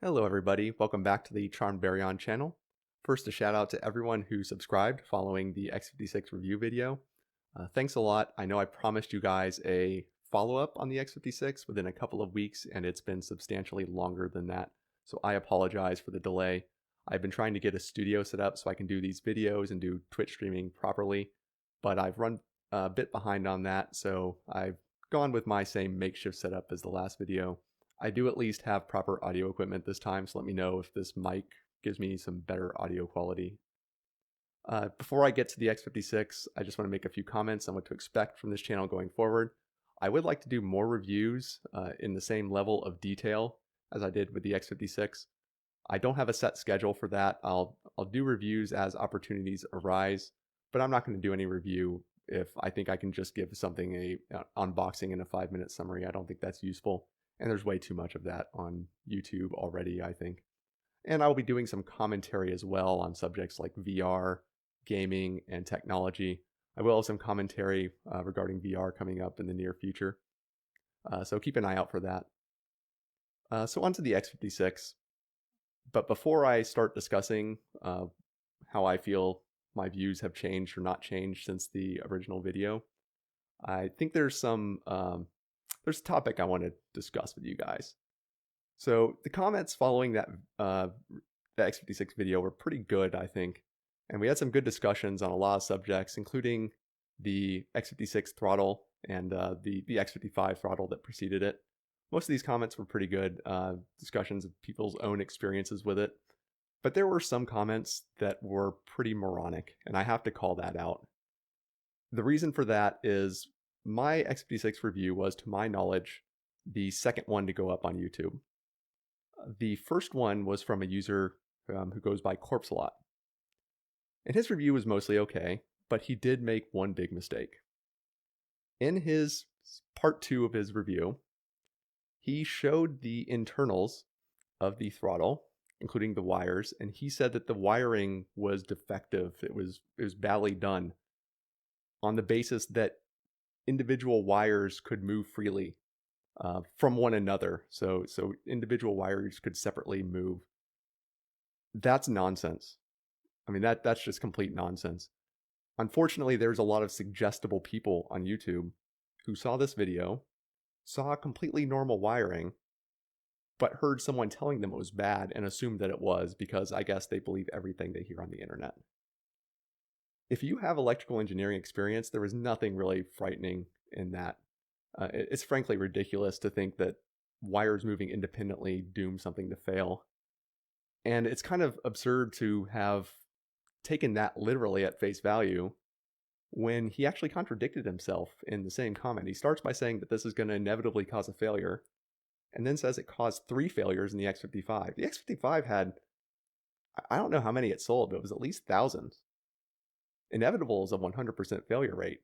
Hello everybody, welcome back to the Charmed Baryon channel. First, a shout out to everyone who subscribed following the X56 review video. Thanks a lot. I know I promised you guys a follow-up on the X56 within a couple of weeks, and it's been substantially longer than that, so I apologize for the delay. I've been trying to get a studio set up so I can do these videos and do Twitch streaming properly, but I've run a bit behind on that, so I've gone with my same makeshift setup as the last video. I do at least have proper audio equipment this time, so let me know if this mic gives me some better audio quality. Before I get to the X56, I just want to make a few comments on what to expect from this channel going forward. I would like to do more reviews in the same level of detail as I did with the X56. I don't have a set schedule for that. I'll do reviews as opportunities arise, but I'm not going to do any review if I think I can just give something an unboxing and a 5-minute summary. I don't think that's useful. And there's way too much of that on YouTube already, I think. And I'll be doing some commentary as well on subjects like VR, gaming, and technology. I will have some commentary regarding VR coming up in the near future. So keep an eye out for that. So on to the X56. But before I start discussing how I feel my views have changed or not changed since the original video, I think there's a topic I want to discuss with you guys. So the comments following that the X56 video were pretty good, I think. And we had some good discussions on a lot of subjects, including the X56 throttle and the X55 throttle that preceded it. Most of these comments were pretty good discussions of people's own experiences with it. But there were some comments that were pretty moronic, and I have to call that out. The reason for that is my X56 review was, to my knowledge, the second one to go up on YouTube. The first one was from a user who goes by Corpselot. And his review was mostly okay, but he did make one big mistake. In his part 2 of his review, he showed the internals of the throttle, including the wires, and he said that the wiring was defective. It was badly done on the basis that individual wires could move freely from one another. So individual wires could separately move. That's nonsense. I mean, that's just complete nonsense. Unfortunately, there's a lot of suggestible people on YouTube who saw this video, saw completely normal wiring, but heard someone telling them it was bad and assumed that it was, because I guess they believe everything they hear on the internet. If you have electrical engineering experience, there is nothing really frightening in that. It's frankly ridiculous to think that wires moving independently doom something to fail. And it's kind of absurd to have taken that literally at face value when he actually contradicted himself in the same comment. He starts by saying that this is going to inevitably cause a failure, and then says it caused 3 failures in the X55. The X55 had, I don't know how many it sold, but it was at least thousands. Inevitable is a 100% failure rate.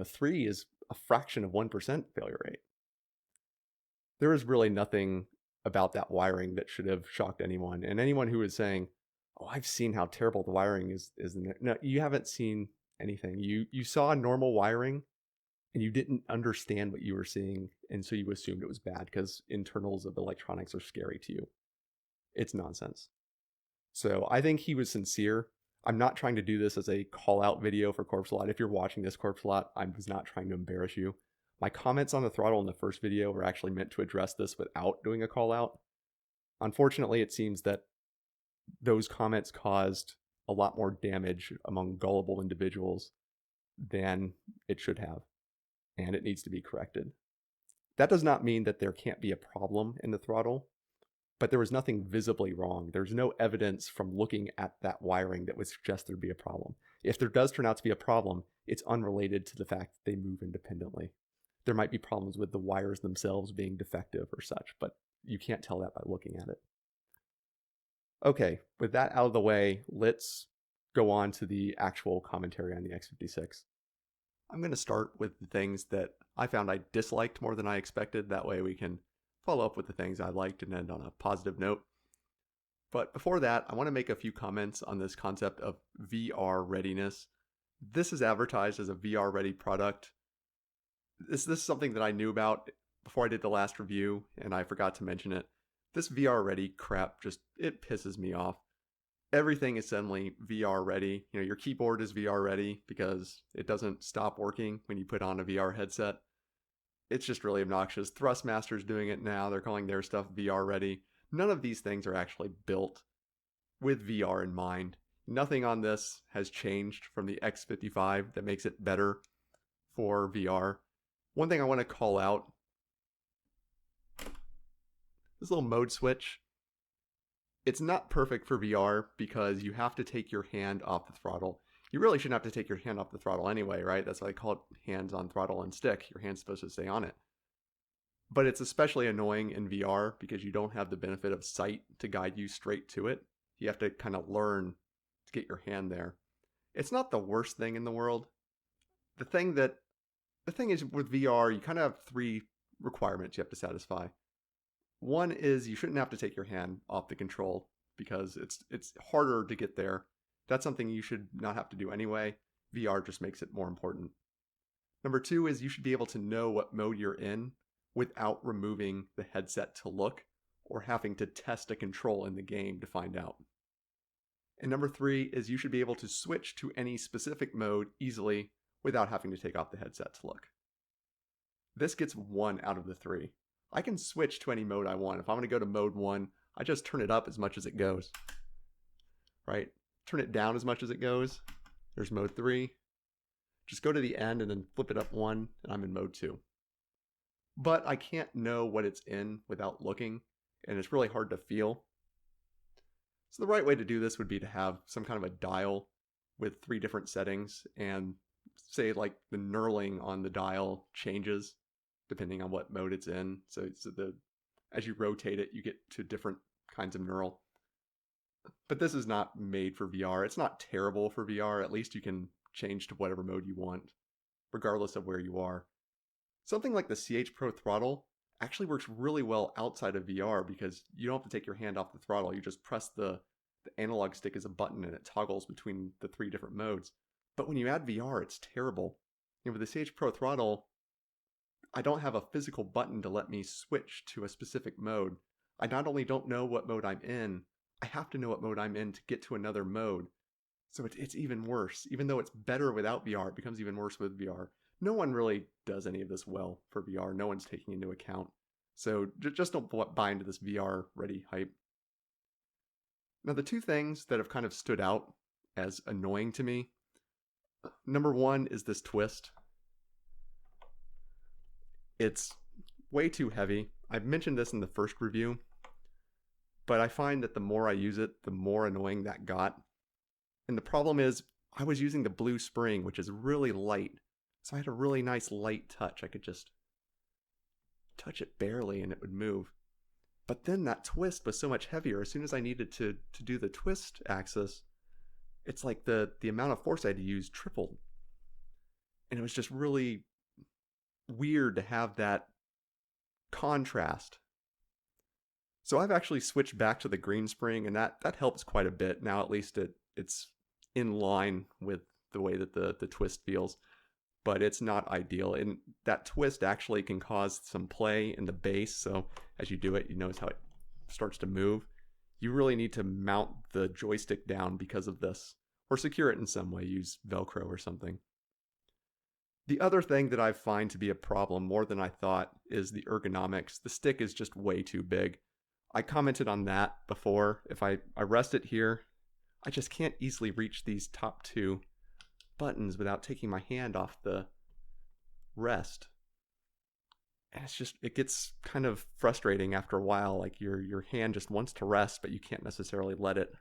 3 is a fraction of 1% failure rate. There is really nothing about that wiring that should have shocked anyone. And anyone who is saying, oh, I've seen how terrible the wiring is in there. No, you haven't seen anything. You saw normal wiring and you didn't understand what you were seeing, and so you assumed it was bad because internals of electronics are scary to you. It's nonsense. So I think he was sincere. I'm not trying to do this as a call-out video for Corpselot. If you're watching this, Corpselot, I was not trying to embarrass you. My comments on the throttle in the first video were actually meant to address this without doing a call-out. Unfortunately, it seems that those comments caused a lot more damage among gullible individuals than it should have, and it needs to be corrected. That does not mean that there can't be a problem in the throttle, but there was nothing visibly wrong. There's no evidence from looking at that wiring that would suggest there'd be a problem. If there does turn out to be a problem, it's unrelated to the fact that they move independently. There might be problems with the wires themselves being defective or such, but you can't tell that by looking at it. Okay, with that out of the way, let's go on to the actual commentary on the X56. I'm going to start with the things that I found I disliked more than I expected. That way we can follow up with the things I liked and end on a positive note. But before that, I want to make a few comments on this concept of VR readiness. This is advertised as a VR ready product. This is something that I knew about before I did the last review, and I forgot to mention it. This VR ready crap it pisses me off. Everything is suddenly VR ready. Your keyboard is VR ready because it doesn't stop working when you put on a VR headset. It's just really obnoxious. Thrustmaster's doing it now. They're calling their stuff VR ready. None of these things are actually built with VR in mind. Nothing on this has changed from the X55 that makes it better for VR. One thing I want to call out, this little mode switch, it's not perfect for VR because you have to take your hand off the throttle. You really shouldn't have to take your hand off the throttle anyway, right? That's why I call it hands on throttle and stick. Your hand's supposed to stay on it. But it's especially annoying in VR because you don't have the benefit of sight to guide you straight to it. You have to kind of learn to get your hand there. It's not the worst thing in the world. The thing is with VR, you kind of have 3 requirements you have to satisfy. One is you shouldn't have to take your hand off the control because it's harder to get there. That's something you should not have to do anyway. VR just makes it more important. Number 2 is you should be able to know what mode you're in without removing the headset to look or having to test a control in the game to find out. And number 3 is you should be able to switch to any specific mode easily without having to take off the headset to look. This gets 1 out of the 3. I can switch to any mode I want. If I'm going to go to mode 1, I just turn it up as much as it goes. Right? Turn it down as much as it goes. There's mode 3. Just go to the end and then flip it up 1 and I'm in mode 2. But I can't know what it's in without looking, and it's really hard to feel. So the right way to do this would be to have some kind of a dial with 3 different settings, and say like the knurling on the dial changes depending on what mode it's in. So as you rotate it, you get to different kinds of knurl. But this is not made for VR. It's not terrible for VR. At least you can change to whatever mode you want, regardless of where you are. Something like the CH Pro Throttle actually works really well outside of VR because you don't have to take your hand off the throttle. You just press the analog stick as a button and it toggles between the 3 different modes. But when you add VR, it's terrible. With the CH Pro Throttle, I don't have a physical button to let me switch to a specific mode. I not only don't know what mode I'm in, I have to know what mode I'm in to get to another mode. So it's even worse. Even though it's better without VR, it becomes even worse with VR. No one really does any of this well for VR. No one's taking into account. So just don't buy into this VR ready hype. Now the 2 things that have kind of stood out as annoying to me, number 1 is this twist. It's way too heavy. I've mentioned this in the first review, but I find that the more I use it, the more annoying that got. And the problem is I was using the blue spring, which is really light. So I had a really nice light touch. I could just touch it barely and it would move. But then that twist was so much heavier. As soon as I needed to do the twist axis, it's like the amount of force I had to use tripled. And it was just really weird to have that contrast. So I've actually switched back to the green spring, and that helps quite a bit. Now at least it's in line with the way that the twist feels, but it's not ideal. And that twist actually can cause some play in the base, so as you do it, you notice how it starts to move. You really need to mount the joystick down because of this, or secure it in some way, use Velcro or something. The other thing that I find to be a problem more than I thought is the ergonomics. The stick is just way too big. I commented on that before. If I rest it here, I just can't easily reach these top 2 buttons without taking my hand off the rest. And it gets kind of frustrating after a while. Like your hand just wants to rest, but you can't necessarily let it.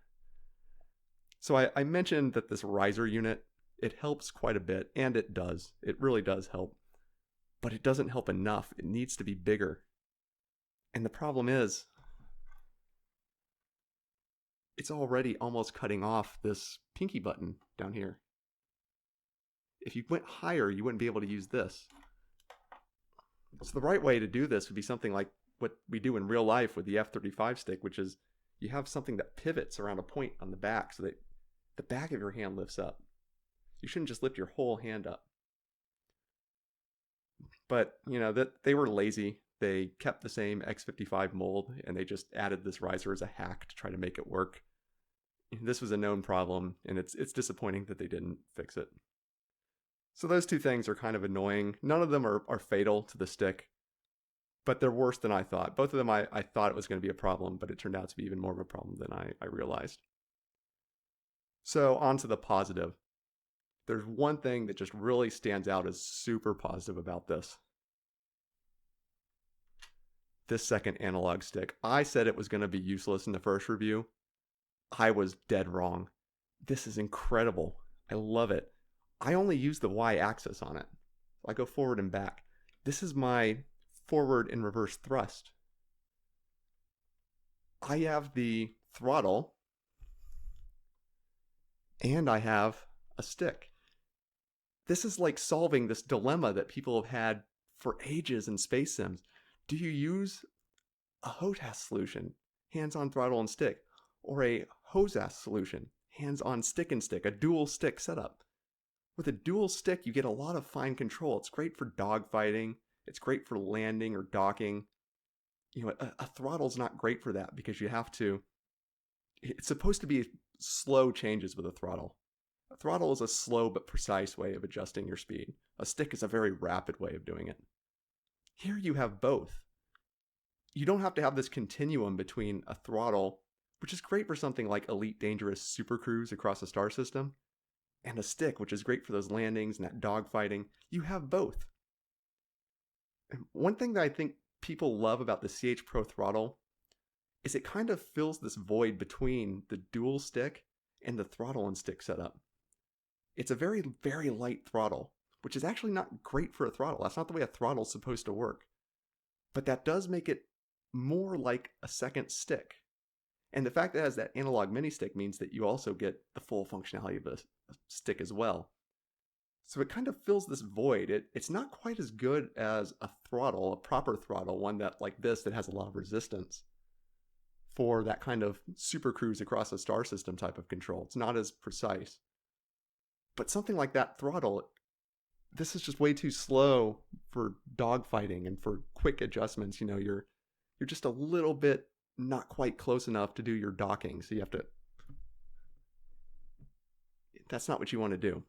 So I mentioned that this riser unit, it helps quite a bit, and it does. It really does help. But it doesn't help enough. It needs to be bigger. And the problem is, it's already almost cutting off this pinky button down here. If you went higher, you wouldn't be able to use this. So the right way to do this would be something like what we do in real life with the F35 stick, which is you have something that pivots around a point on the back so that the back of your hand lifts up. You shouldn't just lift your whole hand up. But, that they were lazy. they kept the same X55 mold and they just added this riser as a hack to try to make it work. This was a known problem, and it's disappointing that they didn't fix it. So those two things are kind of annoying. None of them are fatal to the stick, but they're worse than I thought. Both of them I thought it was going to be a problem, but it turned out to be even more of a problem than I realized. So on to the positive. There's one thing that just really stands out as super positive about this. This second analog stick. I said it was going to be useless in the first review. I was dead wrong. This is incredible. I love it. I only use the Y-axis on it. I go forward and back. This is my forward and reverse thrust. I have the throttle and I have a stick. This is like solving this dilemma that people have had for ages in space sims. Do you use a HOTAS solution, hands-on throttle and stick, or a HOTAS solution, hands-on stick and stick, a dual stick setup? With a dual stick, you get a lot of fine control. It's great for dogfighting. It's great for landing or docking. A throttle's not great for that because you have to. It's supposed to be slow changes with a throttle. A throttle is a slow but precise way of adjusting your speed. A stick is a very rapid way of doing it. Here you have both. You don't have to have this continuum between a throttle, which is great for something like Elite Dangerous Super Cruise across a star system, and a stick, which is great for those landings and that dogfighting. You have both. And one thing that I think people love about the CH Pro throttle is it kind of fills this void between the dual stick and the throttle and stick setup. It's a very, very light throttle, which is actually not great for a throttle. That's not the way a throttle is supposed to work. But that does make it more like a second stick. And the fact that it has that analog mini stick means that you also get the full functionality of a stick as well. So it kind of fills this void. It's not quite as good as a throttle, a proper throttle, one that like this that has a lot of resistance for that kind of super cruise across a star system type of control. It's not as precise. But something like that throttle, this is just way too slow for dogfighting and for quick adjustments. You're just a little bit not quite close enough to do your docking, so you have to. That's not what you want to do.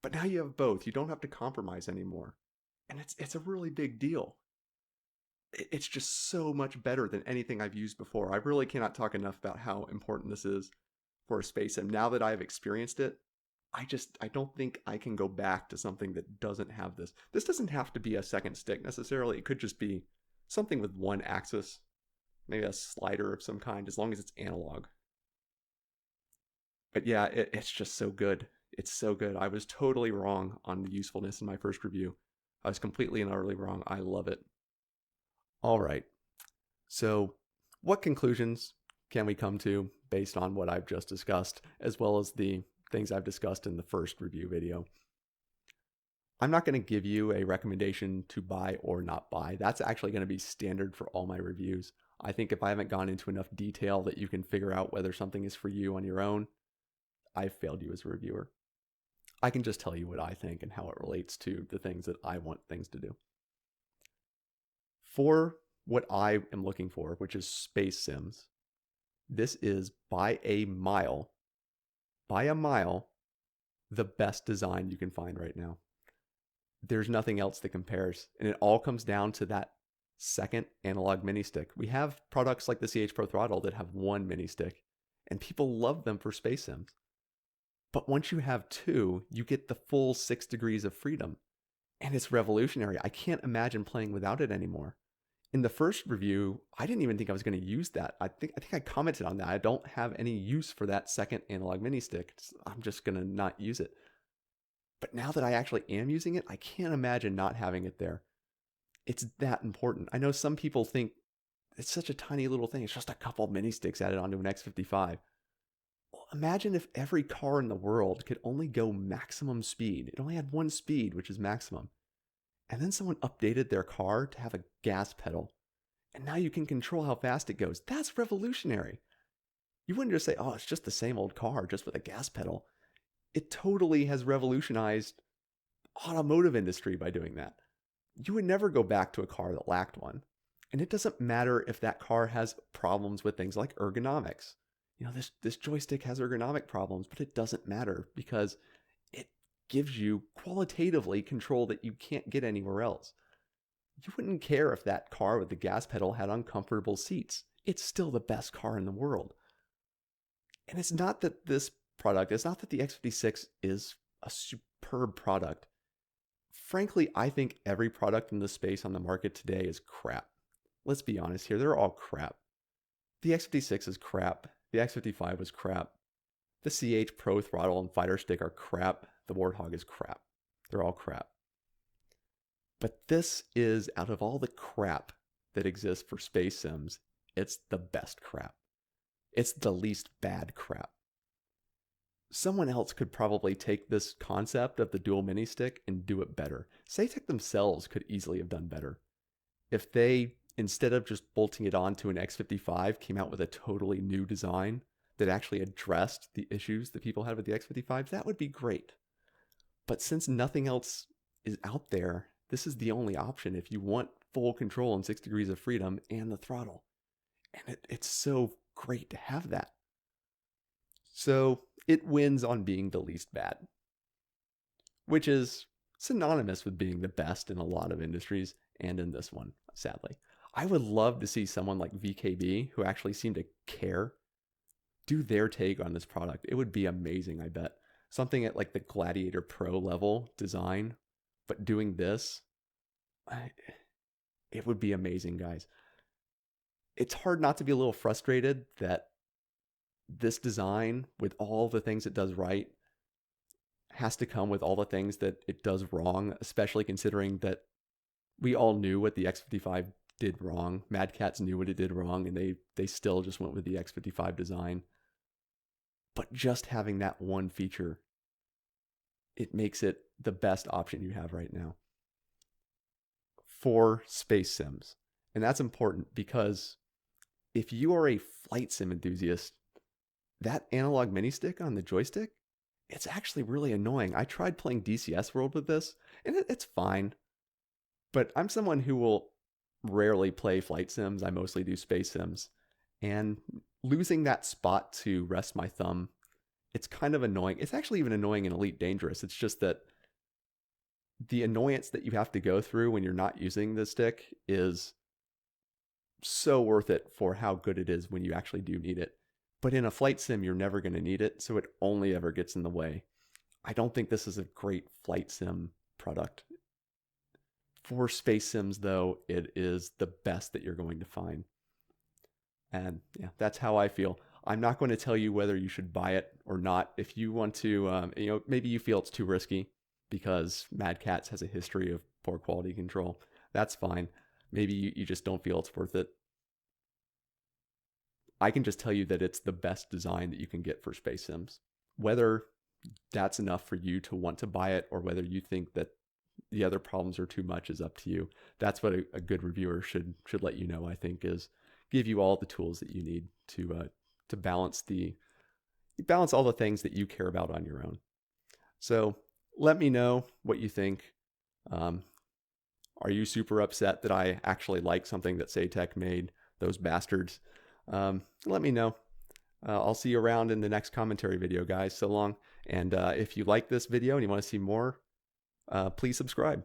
But now you have both. You don't have to compromise anymore, and it's a really big deal. It's just so much better than anything I've used before. I really cannot talk enough about how important this is for a space sim. Now that I've experienced it, I don't think I can go back to something that doesn't have this. This doesn't have to be a second stick necessarily. It could just be something with one axis, maybe a slider of some kind, as long as it's analog. But yeah, it's just so good. It's so good. I was totally wrong on the usefulness in my first review. I was completely and utterly wrong. I love it. All right. So what conclusions can we come to based on what I've just discussed, as well as the things I've discussed in the first review video? I'm not going to give you a recommendation to buy or not buy. That's actually going to be standard for all my reviews. I think if I haven't gone into enough detail that you can figure out whether something is for you on your own, I've failed you as a reviewer. I can just tell you what I think and how it relates to the things that I want things to do. For what I am looking for, which is space sims, this is by a mile, the best design you can find right now. There's nothing else that compares, and it all comes down to that second analog mini stick. We have products like the CH Pro Throttle that have one mini stick, and people love them for space sims. But once you have two, you get the full 6 degrees of freedom, and it's revolutionary. I can't imagine playing without it anymore. In the first review, I didn't even think I was going to use that. I think I commented on that. I don't have any use for that second analog mini stick. I'm just going to not use it. But now that I actually am using it, I can't imagine not having it there. It's that important. I know some people think it's such a tiny little thing. It's just a couple mini sticks added onto an X55. Well, imagine if every car in the world could only go maximum speed. It only had one speed, which is maximum. And then someone updated their car to have a gas pedal. And now you can control how fast it goes. That's revolutionary. You wouldn't just say, oh, it's just the same old car, just with a gas pedal. It totally has revolutionized automotive industry by doing that. you would never go back to a car that lacked one. And it doesn't matter if that car has problems with things like ergonomics. This joystick has ergonomic problems, but it doesn't matter because it gives you qualitatively control that you can't get anywhere else. You wouldn't care if that car with the gas pedal had uncomfortable seats. It's still the best car in the world. And it's not that the X56 is a superb product. Frankly, I think every product in this space on the market today is crap. Let's be honest here, they're all crap. The X56 is crap. The X55 was crap. The CH Pro Throttle and Fighter Stick are crap. The Warthog is crap. They're all crap. But this is, out of all the crap that exists for space sims, it's the best crap. It's the least bad crap. Someone else could probably take this concept of the dual mini stick and do it better. Saitek themselves could easily have done better. If they, instead of just bolting it onto an X55, came out with a totally new design that actually addressed the issues that people had with the X55s, that would be great. But since nothing else is out there, this is the only option if you want full control and 6 degrees of freedom and the throttle. And it's so great to have that. So it wins on being the least bad, which is synonymous with being the best in a lot of industries and in this one, sadly. I would love to see someone like VKB, who actually seem to care, do their take on this product. It would be amazing, I bet. Something at like the Gladiator Pro level design, but doing this, it would be amazing, guys. It's hard not to be a little frustrated that this design, with all the things it does right, has to come with all the things that it does wrong, especially considering that we all knew what the X55 did wrong. Mad Catz knew what it did wrong, and they still just went with the X55 design. But just having that one feature, it makes it the best option you have right now for space sims. And that's important because if you are a flight sim enthusiast, that analog mini stick on the joystick, it's actually really annoying. I tried playing DCS World with this, and it's fine. But I'm someone who will rarely play flight sims. I mostly do space sims. And losing that spot to rest my thumb, it's kind of annoying. It's actually even annoying in Elite Dangerous. It's just that the annoyance that you have to go through when you're not using the stick is so worth it for how good it is when you actually do need it. But in a flight sim, you're never going to need it, so it only ever gets in the way. I don't think this is a great flight sim product. For space sims, though, it is the best that you're going to find. And yeah, that's how I feel. I'm not going to tell you whether you should buy it or not. If you want to, maybe you feel it's too risky because Mad Catz has a history of poor quality control. That's fine. Maybe you just don't feel it's worth it. I can just tell you that it's the best design that you can get for space sims. Whether that's enough for you to want to buy it or whether you think that the other problems are too much is up to you. That's what a good reviewer should let you know, I think, is give you all the tools that you need to balance all the things that you care about on your own. So let me know what you think. Are you super upset that I actually like something that Saitek made? Those bastards. Let me know. I'll see you around in the next commentary video, guys. So long. And if you like this video and you want to see more, please subscribe.